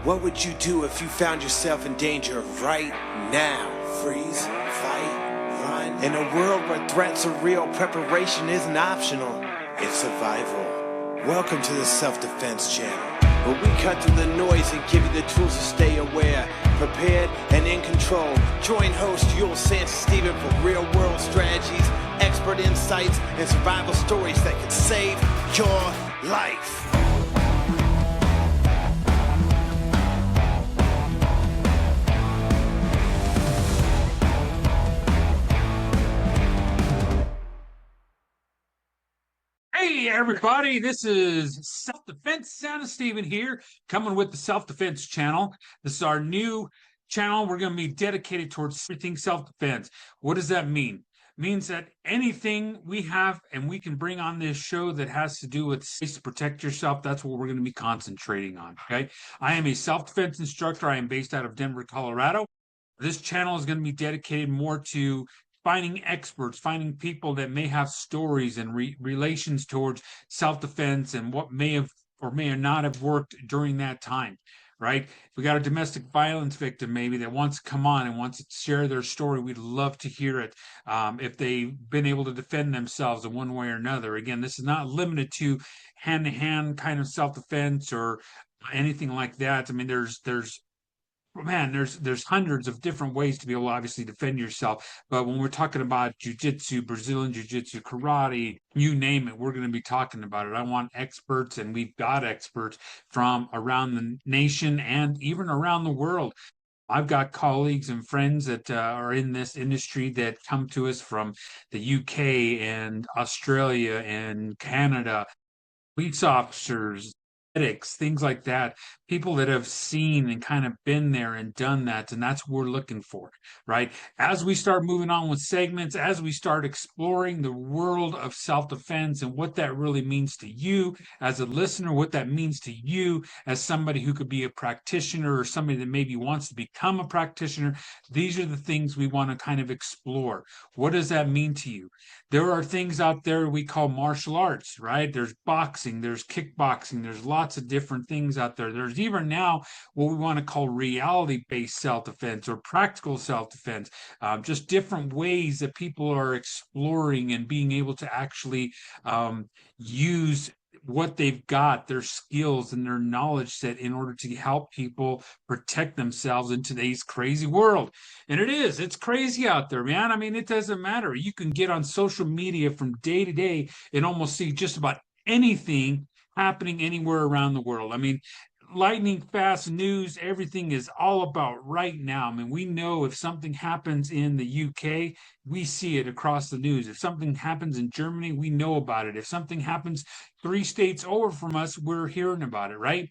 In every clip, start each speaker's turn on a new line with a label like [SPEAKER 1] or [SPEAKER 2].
[SPEAKER 1] What would you do if you found yourself in danger right now? Freeze, fight, run. In a world where threats are real, preparation isn't optional, it's survival. Welcome to the Self-Defense Channel, where we cut through the noise and give you the tools to stay aware, prepared, and in control. Join host Euell Steven for real-world strategies, expert insights, and survival stories that could save your life.
[SPEAKER 2] Hey everybody, this is Self-Defense Steven here, coming with the Self-Defense channel. This is our new channel. We're going to be dedicated towards everything self-defense. What does that mean? It means that anything we have and we can bring on this show that has to do with ways to protect yourself, that's what we're going to be concentrating on, okay? I am a self-defense instructor. I am based out of Denver, Colorado. This channel is going to be dedicated more to finding experts, finding people that may have stories and relations towards self-defense and what may have or may not have worked during that time, right? If we got a domestic violence victim maybe that wants to come on and wants to share their story, we'd love to hear it. If they've been able to defend themselves in one way or another. Again, this is not limited to hand-to-hand kind of self-defense or anything like that. I mean, there's hundreds of different ways to be able to obviously defend yourself. But when we're talking about jiu-jitsu, Brazilian jiu-jitsu, karate, you name it, we're going to be talking about it. I want experts, and we've got experts from around the nation and even around the world. I've got colleagues and friends that are in this industry that come to us from the UK and Australia and Canada, police officers, medics, things like that, people that have seen and kind of been there and done that, and that's what we're looking for, right? As we start moving on with segments, as we start exploring the world of self-defense and what that really means to you as a listener, what that means to you as somebody who could be a practitioner or somebody that maybe wants to become a practitioner, these are the things we want to kind of explore. What does that mean to you? There are things out there we call martial arts, right? There's boxing, there's kickboxing, there's lots of different things out there. There's even now what we want to call reality-based self-defense or practical self-defense, just different ways that people are exploring and being able to actually use what they've got, their skills and their knowledge set in order to help people protect themselves in today's crazy world. And it's crazy out there, man. I mean, it doesn't matter. You can get on social media from day to day and almost see just about anything happening anywhere around the world. I mean, lightning fast news, everything is all about right now. I mean, we know if something happens in the UK, we see it across the news. If something happens in Germany, we know about it. If something happens 3 states over from us, we're hearing about it, right?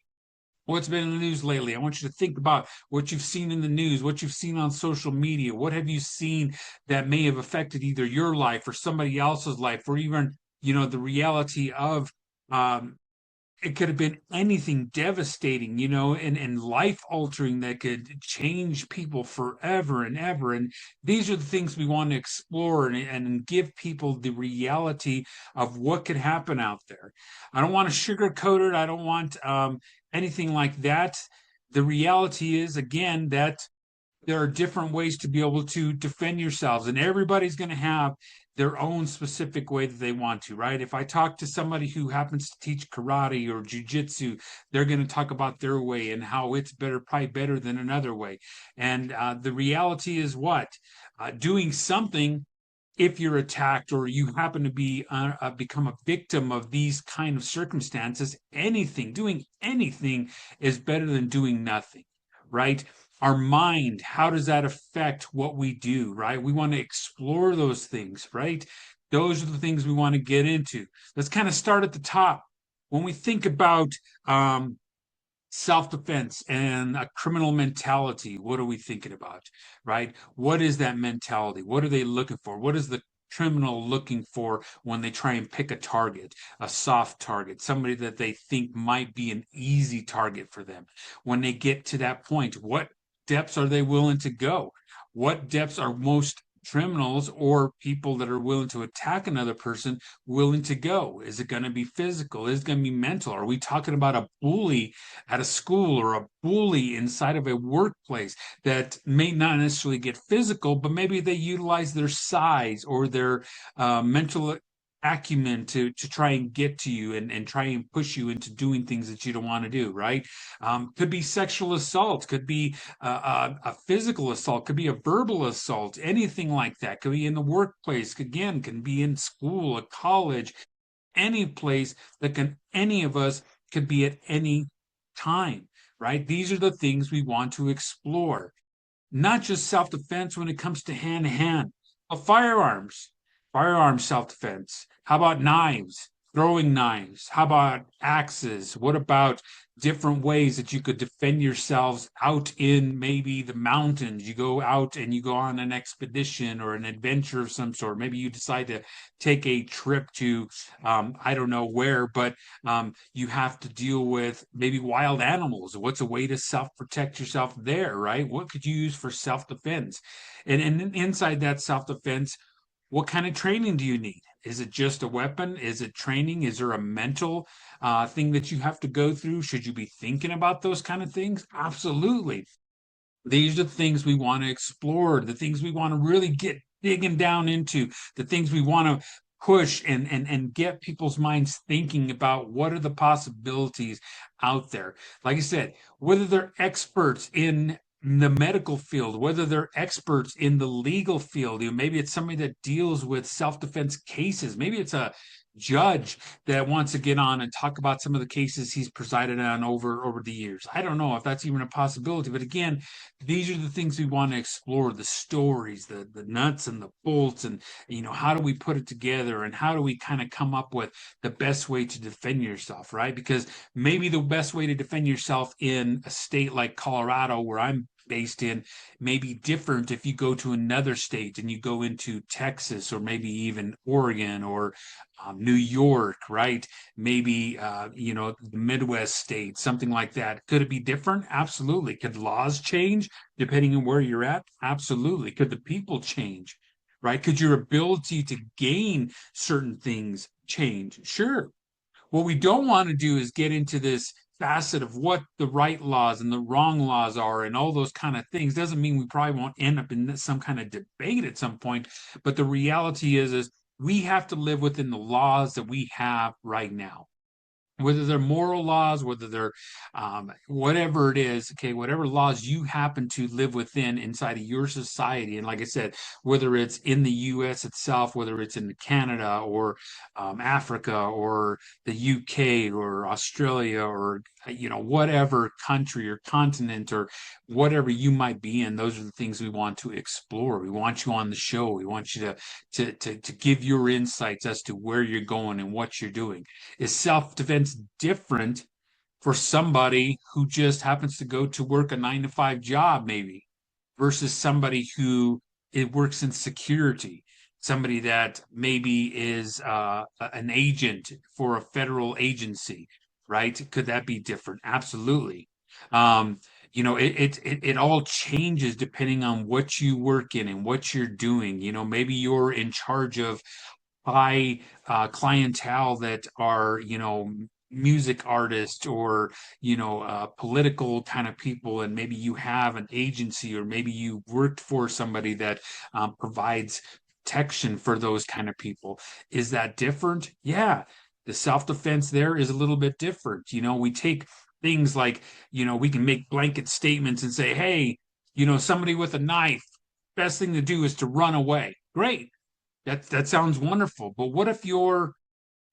[SPEAKER 2] What's been in the news lately? I want you to think about what you've seen in the news, what you've seen on social media. What have you seen that may have affected either your life or somebody else's life, or even, the reality of it could have been anything devastating, and life altering that could change people forever and ever. And these are the things we want to explore and give people the reality of what could happen out there. I don't want to sugarcoat it. I don't want anything like that. The reality is, again, that there are different ways to be able to defend yourselves, and everybody's going to have their own specific way that they want to, right? If I talk to somebody who happens to teach karate or jujitsu, they're going to talk about their way and how it's probably better than another way. And the reality is what? Doing something, if you're attacked or you happen to be become a victim of these kind of circumstances, doing anything is better than doing nothing, right? Our mind, how does that affect what we do, right? We want to explore those things, right? Those are the things we want to get into. Let's kind of start at the top. When we think about self-defense and a criminal mentality, what are we thinking about, right? What is that mentality? What are they looking for? What is the criminal looking for when they try and pick a target, a soft target, somebody that they think might be an easy target for them? When they get to that point, what depths are they willing to go? What depths are most criminals or people that are willing to attack another person willing to go? Is it going to be physical? Is it going to be mental? Are we talking about a bully at a school or a bully inside of a workplace that may not necessarily get physical, but maybe they utilize their size or their mental acumen to try and get to you and try and push you into doing things that you don't want to do, right? Could be sexual assault, could be a physical assault, could be a verbal assault, anything like that. Could be in the workplace, again, can be in school, a college, any place that can, any of us could be at any time, right? These are the things we want to explore. Not just self-defense when it comes to hand to hand, but firearms self-defense. How about knives, throwing knives? How about axes? What about different ways that you could defend yourselves out in maybe the mountains? You go out and you go on an expedition or an adventure of some sort. Maybe you decide to take a trip to, I don't know where, but you have to deal with maybe wild animals. What's a way to self-protect yourself there, right? What could you use for self-defense? And inside that self-defense, what kind of training do you need? Is it just a weapon? Is it training? Is there a mental thing that you have to go through? Should you be thinking about those kind of things? Absolutely. These are the things we want to explore, the things we want to really get digging down into, the things we want to push and get people's minds thinking about what are the possibilities out there. Like I said, whether they're experts in the medical field, whether they're experts in the legal field, maybe it's somebody that deals with self-defense cases, maybe it's a judge that wants to get on and talk about some of the cases he's presided on over the years. I don't know if that's even a possibility, but again, these are the things we want to explore, the stories, the nuts and the bolts, and how do we put it together, and how do we kind of come up with the best way to defend yourself, right? Because maybe the best way to defend yourself in a state like Colorado, where I'm based in, may be different if you go to another state and you go into Texas or maybe even Oregon or New York, right? Maybe the Midwest states, something like that. Could it be different? Absolutely. Could laws change depending on where you're at? Absolutely. Could the people change? Right? Could your ability to gain certain things change? Sure. What we don't want to do is get into this facet of what the right laws and the wrong laws are and all those kind of things. Doesn't mean we probably won't end up in some kind of debate at some point, but the reality is we have to live within the laws that we have right now, whether they're moral laws, whether they're whatever it is, okay, whatever laws you happen to live within inside of your society. And like I said, whether it's in the US itself, whether it's in Canada or Africa or the UK or Australia or whatever country or continent or whatever you might be in, those are the things we want to explore. We want you on the show. We want you to give your insights as to where you're going and what you're doing. Is self-defense different for somebody who just happens to go to work a 9 to 5 job, maybe, versus somebody who it works in security, somebody that maybe is an agent for a federal agency, right? Could that be different? Absolutely. It all changes depending on what you work in and what you're doing. Maybe you're in charge of high clientele that are, music artists or, political kind of people, and maybe you have an agency or maybe you worked for somebody that provides protection for those kind of people. Is that different? Yeah. The self-defense there is a little bit different. We take things like, we can make blanket statements and say, hey, somebody with a knife, best thing to do is to run away. Great. That sounds wonderful. But what if you're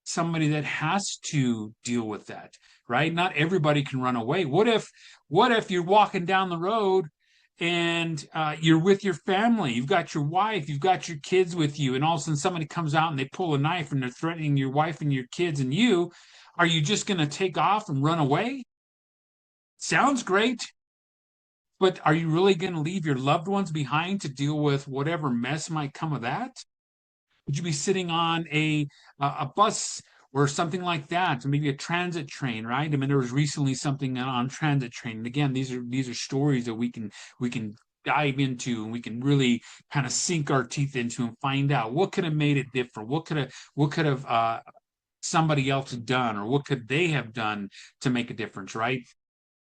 [SPEAKER 2] somebody that has to deal with that, right? Not everybody can run away. What if you're walking down the road and you're with your family, you've got your wife, you've got your kids with you, and all of a sudden somebody comes out and they pull a knife and they're threatening your wife and your kids and you, are you just going to take off and run away? Sounds great, but are you really going to leave your loved ones behind to deal with whatever mess might come of that? Would you be sitting on a bus or something like that, maybe a transit train, right? I mean, there was recently something on transit train. And again, these are stories that we can dive into, and we can really kind of sink our teeth into and find out what could have made it different, what could have somebody else done, or what could they have done to make a difference, right?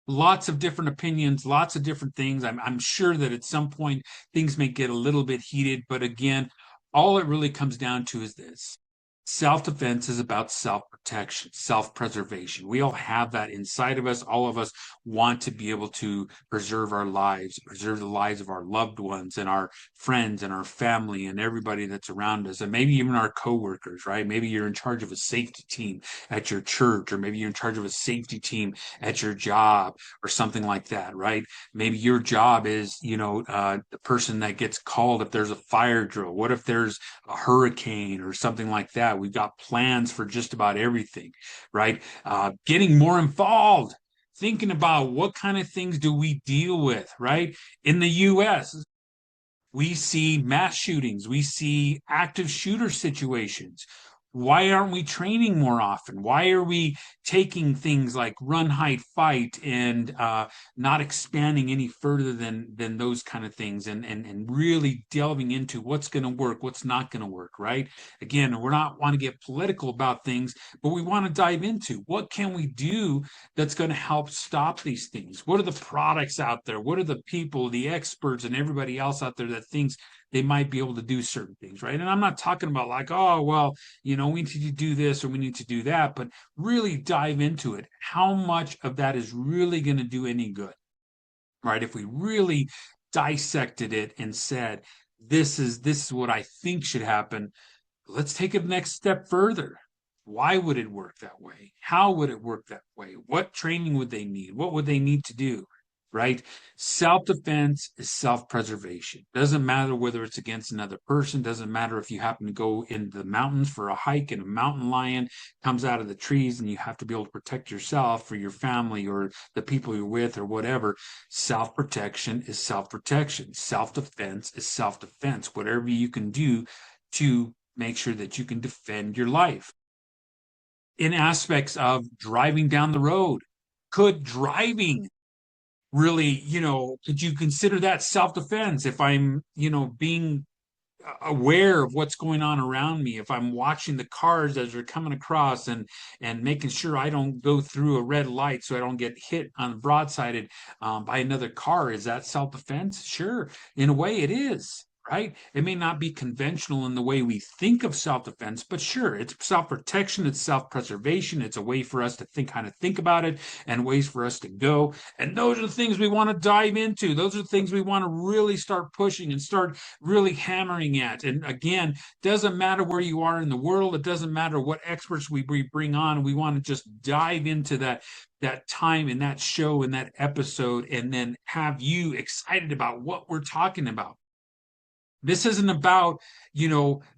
[SPEAKER 2] Lots of different opinions, lots of different things. I'm sure that at some point things may get a little bit heated, but again, all it really comes down to is this. Self-defense is about self-protection, self-preservation. We all have that inside of us. All of us want to be able to preserve our lives, preserve the lives of our loved ones and our friends and our family and everybody that's around us, and maybe even our coworkers, right? Maybe you're in charge of a safety team at your church, or maybe you're in charge of a safety team at your job or something like that, right? Maybe your job is, the person that gets called if there's a fire drill. What if there's a hurricane or something like that? We've got plans for just about everything, right? Getting more involved, thinking about what kind of things do we deal with, right? In the US, we see mass shootings, we see active shooter situations. Why aren't we training more often? Why are we taking things like run, hide, fight, and not expanding any further than those kind of things, and really delving into what's going to work, what's not going to work, right? Again, we're not want to get political about things, but we want to dive into what can we do that's going to help stop these things. What are the products out there? What are the people, the experts, and everybody else out there that thinks they might be able to do certain things, right? And I'm not talking about like, oh, well, we need to do this or we need to do that, but really dive into it. How much of that is really going to do any good, right? If we really dissected it and said, this is what I think should happen, let's take it next step further. Why would it work that way? How would it work that way? What training would they need? What would they need to do? Right? Self-defense is self-preservation. Doesn't matter whether it's against another person, doesn't matter if you happen to go into the mountains for a hike and a mountain lion comes out of the trees and you have to be able to protect yourself or your family or the people you're with or whatever. Self-protection is self-protection. Self-defense is self-defense. Whatever you can do to make sure that you can defend your life. In aspects of driving down the road, could driving really, could you consider that self-defense if I'm, being aware of what's going on around me, if I'm watching the cars as they're coming across and making sure I don't go through a red light so I don't get hit on broadsided by another car? Is that self-defense? Sure, in a way it is, right? It may not be conventional in the way we think of self-defense, but sure, it's self-protection, it's self-preservation, it's a way for us to think about it, and ways for us to go. And those are the things we want to dive into. Those are the things we want to really start pushing and start really hammering at. And again, doesn't matter where you are in the world, it doesn't matter what experts we bring on. We want to just dive into that time in that show in that episode, and then have you excited about what we're talking about. This isn't about,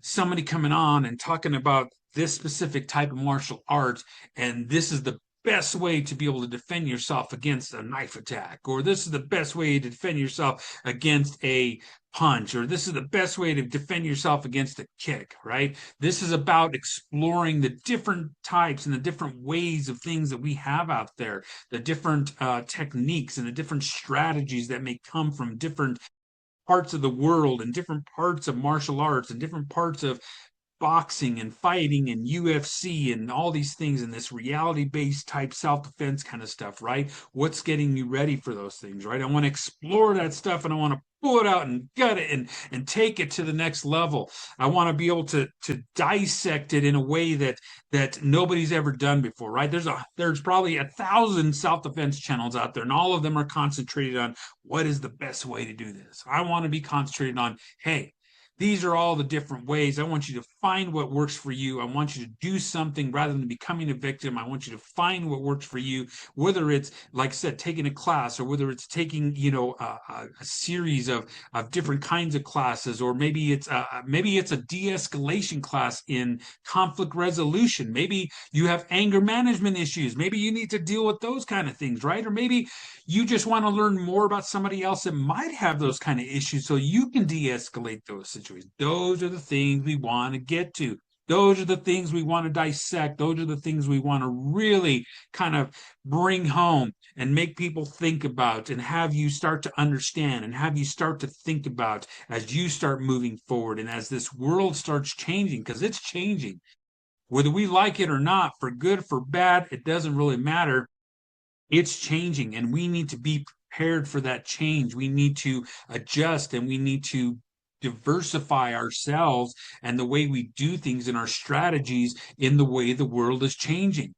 [SPEAKER 2] somebody coming on and talking about this specific type of martial arts, and this is the best way to be able to defend yourself against a knife attack, or this is the best way to defend yourself against a punch, or this is the best way to defend yourself against a kick, right? This is about exploring the different types and the different ways of things that we have out there, the different techniques and the different strategies that may come from different parts of the world and different parts of martial arts and different parts of boxing and fighting and UFC and all these things, and this reality based type self defense kind of stuff, right? What's getting you ready for those things, right? I want to explore that stuff, and I want to pull it out and gut it and take it to the next level. I want to be able to dissect it in a way that nobody's ever done before, right? There's probably 1,000 self-defense channels out there, and all of them are concentrated on what is the best way to do this. I want to be concentrated on, hey, these are all the different ways. I want you to find what works for you. I want you to do something rather than becoming a victim. I want you to find what works for you, whether it's, like I said, taking a class, or whether it's taking, a series of different kinds of classes, or maybe it's a de-escalation class in conflict resolution. Maybe you have anger management issues. Maybe you need to deal with those kind of things, right? Or maybe you just want to learn more about somebody else that might have those kind of issues so you can de-escalate those situations. Those are the things we want to get to. Those are the things we want to dissect. Those are the things we want to really kind of bring home and make people think about and have you start to understand and have you start to think about as you start moving forward and as this world starts changing, because it's changing. Whether we like it or not, for good, for bad, it doesn't really matter. It's changing, and we need to be prepared for that change. We need to adjust, and we need to diversify ourselves and the way we do things and our strategies in the way the world is changing.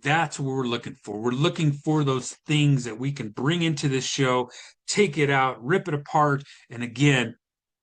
[SPEAKER 2] That's what we're looking for. We're looking for those things that we can bring into this show, take it out, rip it apart, and again,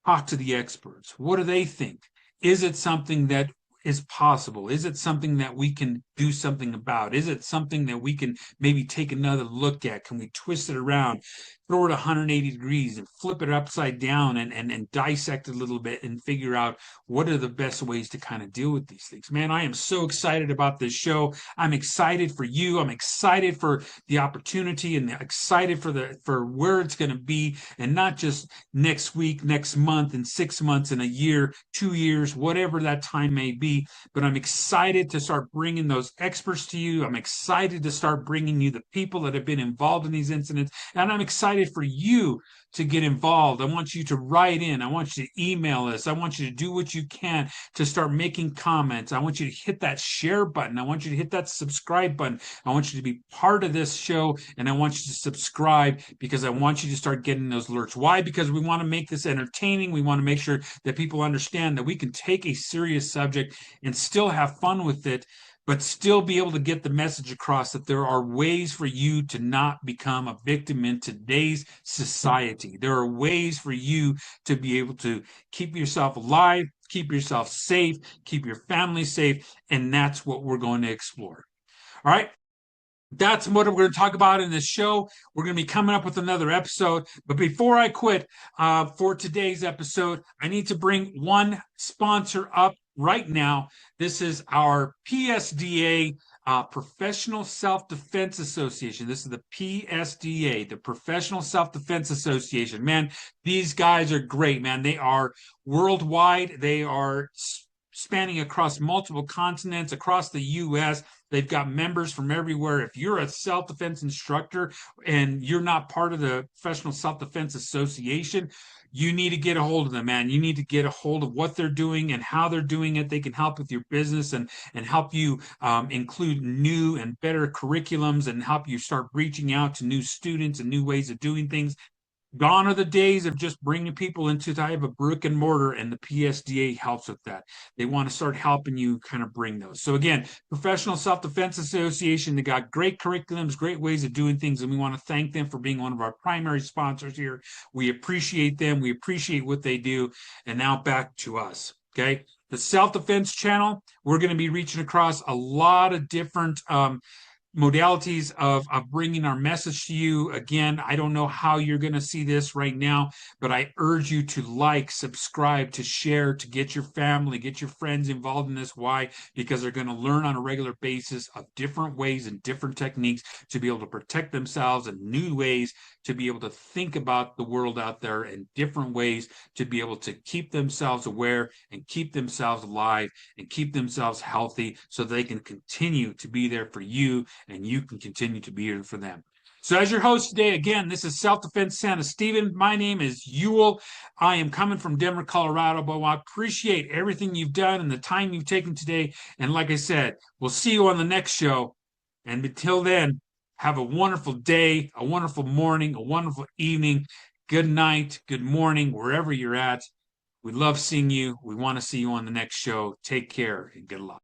[SPEAKER 2] talk to the experts. What do they think? Is it something that is possible? Is it something that we can do something about? Is it something that we can maybe take another look at? Can we twist it around, throw it 180 degrees and flip it upside down and dissect it a little bit and figure out what are the best ways to kind of deal with these things? Man, I am so excited about this show. I'm excited for you. I'm excited for the opportunity and excited for where it's going to be, and not just next week, next month, in 6 months, in a year, 2 years, whatever that time may be. But I'm excited to start bringing those experts to you. I'm excited to start bringing you the people that have been involved in these incidents. And I'm excited for you to get involved. I want you to write in. I want you to email us. I want you to do what you can to start making comments. I want you to hit that share button. I want you to hit that subscribe button. I want you to be part of this show, and I want you to subscribe because I want you to start getting those alerts. Why? Because we want to make this entertaining. We want to make sure that people understand that we can take a serious subject and still have fun with it, but still be able to get the message across that there are ways for you to not become a victim in today's society. There are ways for you to be able to keep yourself alive, keep yourself safe, keep your family safe, and that's what we're going to explore. All right. That's what we're going to talk about in this show. We're going to be coming up with another episode. But before I quit for today's episode, I need to bring one sponsor up right now. This is our PSDA, Professional Self-Defense Association. This is the PSDA, the Professional Self-Defense Association. Man, these guys are great, man. They are worldwide. They are spanning across multiple continents, across the U.S. They've got members from everywhere. If you're a self-defense instructor and you're not part of the Professional Self-Defense Association, you need to get a hold of them, man. You need to get a hold of what they're doing and how they're doing it. They can help with your business and help you include new and better curriculums and help you start reaching out to new students and new ways of doing things. Gone are the days of just bringing people into type of brick and mortar, and the PSDA helps with that. They want to start helping you kind of bring those. So again, Professional Self-Defense Association, they got great curriculums, great ways of doing things, and we want to thank them for being one of our primary sponsors here. We appreciate them. We appreciate what they do. And now back to us, okay? The Self-Defense channel, we're going to be reaching across a lot of different modalities of bringing our message to you. Again, I don't know how you're going to see this right now, but I urge you to like, subscribe, to share, to get your family, get your friends involved in this. Why? Because they're going to learn on a regular basis of different ways and different techniques to be able to protect themselves and new ways to be able to think about the world out there and different ways to be able to keep themselves aware and keep themselves alive and keep themselves healthy so they can continue to be there for you and you can continue to be here for them. So as your host today, again, this is Self-Defense Santa Stephen. My name is Euell. I am coming from Denver, Colorado, but I appreciate everything you've done and the time you've taken today. And like I said, we'll see you on the next show. And until then, have a wonderful day, a wonderful morning, a wonderful evening, good night, good morning, wherever you're at. We love seeing you. We want to see you on the next show. Take care and good luck.